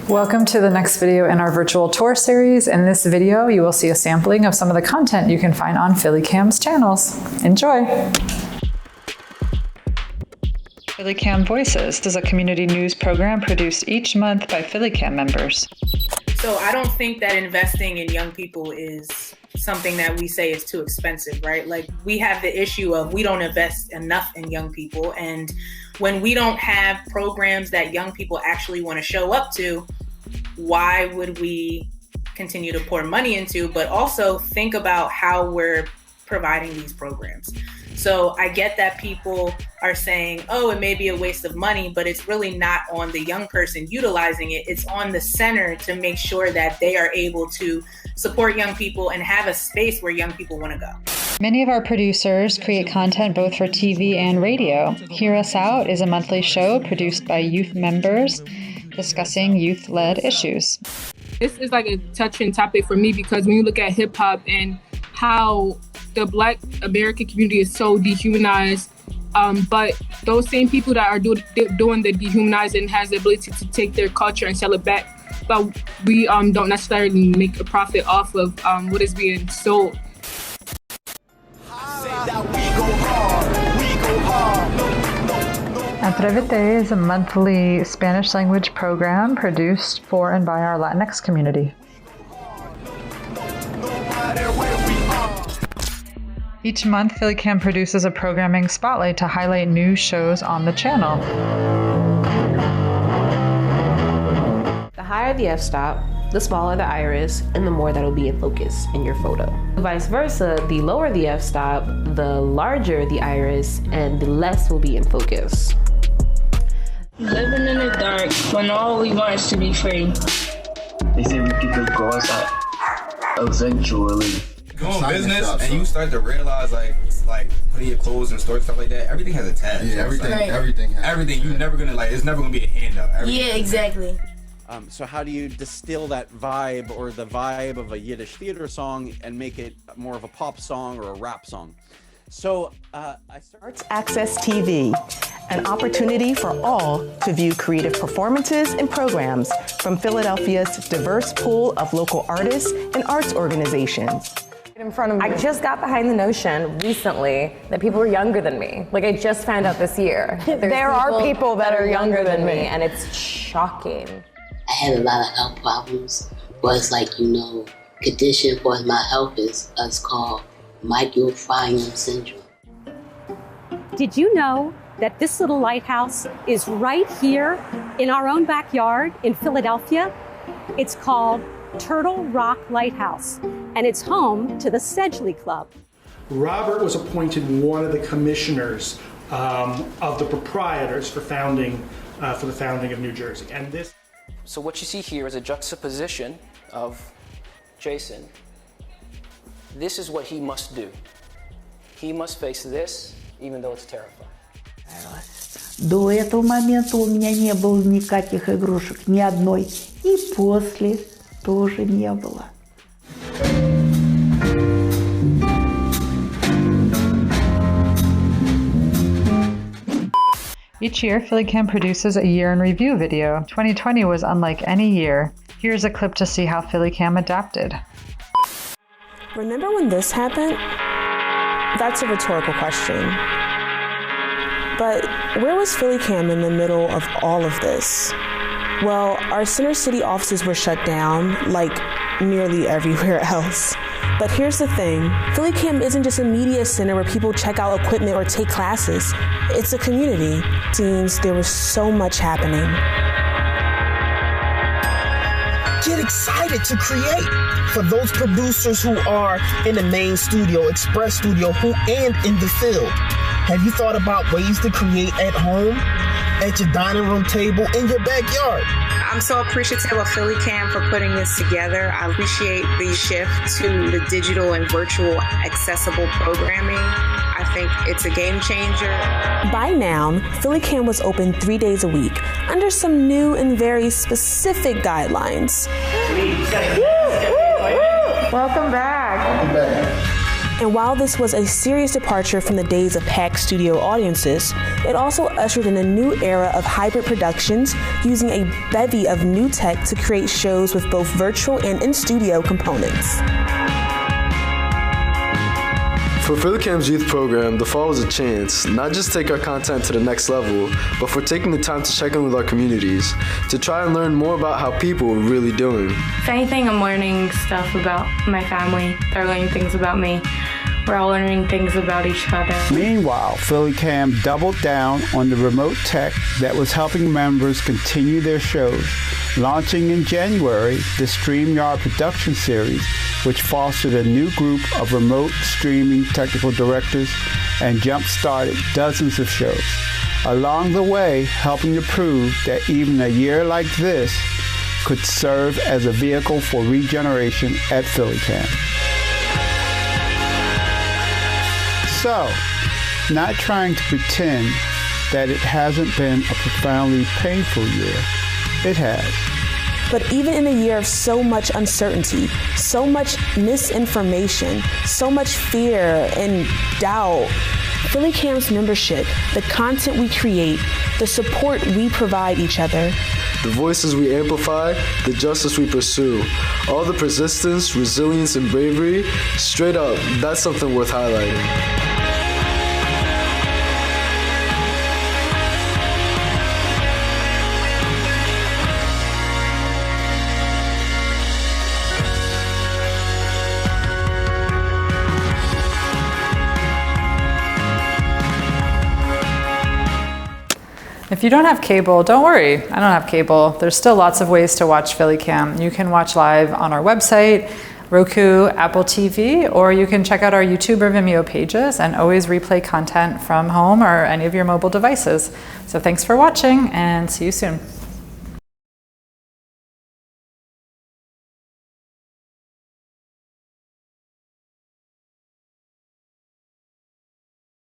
Welcome to the next video in our virtual tour series. In this video, you will see a sampling of some of the content you can find on PhillyCAM's channels. Enjoy! PhillyCAM Voices is a community news program produced each month by PhillyCAM members. So I don't think that investing in young people is something that we say is too expensive, right? Like, we have the issue of we don't invest enough in young people. And when we don't have programs that young people actually want to show up to, why would we continue to pour money into, but also think about how we're providing these programs? So I get that people are saying, oh, it may be a waste of money, but it's really not on the young person utilizing it. It's on the center to make sure that they are able to support young people and have a space where young people want to go. Many of our producers create content both for TV and radio. Hear Us Out is a monthly show produced by youth members discussing youth-led issues. This is like a touching topic for me because when you look at hip hop and how the Black American community is so dehumanized, but those same people that are doing the dehumanizing has the ability to take their culture and sell it back, but we don't necessarily make a profit off of what is being sold. Atrévete is a monthly Spanish language program produced for and by our Latinx community. Each month, PhillyCAM produces a programming spotlight to highlight new shows on the channel. The higher the f-stop, the smaller the iris, and the more that'll be in focus in your photo. Vice versa, the lower the f-stop, the larger the iris, and the less will be in focus. Living in the dark when all we want is to be free. They say we could go outside eventually. Doing business and you start to realize like putting your clothes in stores, stuff like that, everything has a tag. Yeah, everything. You're never gonna it's never gonna be a handout. Yeah, exactly. So how do you distill that vibe or the vibe of a Yiddish theater song and make it more of a pop song or a rap song? So Arts Access TV, an opportunity for all to view creative performances and programs from Philadelphia's diverse pool of local artists and arts organizations. In front of me. I just got behind the notion recently that people are younger than me. Like, I just found out this year. There are people that are younger than me, and it's shocking. I had a lot of health problems, but it's like, condition for my health is called microbiome syndrome. Did you know that this little lighthouse is right here in our own backyard in Philadelphia? It's called Turtle Rock Lighthouse, and it's home to the Sedgley Club. Robert was appointed one of the commissioners of the proprietors for the founding of New Jersey. And this. So what you see here is a juxtaposition of Jason. This is what he must do. He must face this, even though it's terrifying. До этого момента у меня не было никаких игрушек, ни одной. И после тоже не было. Each year, PhillyCAM produces a year in review video. 2020 was unlike any year. Here's a clip to see how PhillyCAM adapted. Remember when this happened? That's a rhetorical question. But where was PhillyCAM in the middle of all of this? Well, our Center City offices were shut down, like nearly everywhere else. But here's the thing, PhillyCAM isn't just a media center where people check out equipment or take classes. It's a community. It seems there was so much happening. Get excited to create. For those producers who are in the main studio, Express Studio, and in the field, have you thought about ways to create at home, at your dining room table, in your backyard? I'm so appreciative of PhillyCAM for putting this together. I appreciate the shift to the digital and virtual accessible programming. I think it's a game changer. By now, PhillyCAM was open 3 days a week under some new and very specific guidelines. Welcome back. Welcome back. And while this was a serious departure from the days of packed studio audiences, it also ushered in a new era of hybrid productions using a bevy of new tech to create shows with both virtual and in-studio components. For PhillyCAM's youth program, the fall was a chance, not just to take our content to the next level, but for taking the time to check in with our communities, to try and learn more about how people are really doing. If anything, I'm learning stuff about my family. They're learning things about me. We're all learning things about each other. Meanwhile, PhillyCAM doubled down on the remote tech that was helping members continue their shows, launching in January the StreamYard production series, which fostered a new group of remote streaming technical directors and jump-started dozens of shows. Along the way, helping to prove that even a year like this could serve as a vehicle for regeneration at PhillyCAM. So, not trying to pretend that it hasn't been a profoundly painful year, it has. But even in a year of so much uncertainty, so much misinformation, so much fear and doubt, PhillyCAM's membership, the content we create, the support we provide each other, the voices we amplify, the justice we pursue, all the persistence, resilience, and bravery, straight up, that's something worth highlighting. If you don't have cable, don't worry. I don't have cable. There's still lots of ways to watch PhillyCAM. You can watch live on our website, Roku, Apple TV, or you can check out our YouTube or Vimeo pages and always replay content from home or any of your mobile devices. So thanks for watching and see you soon.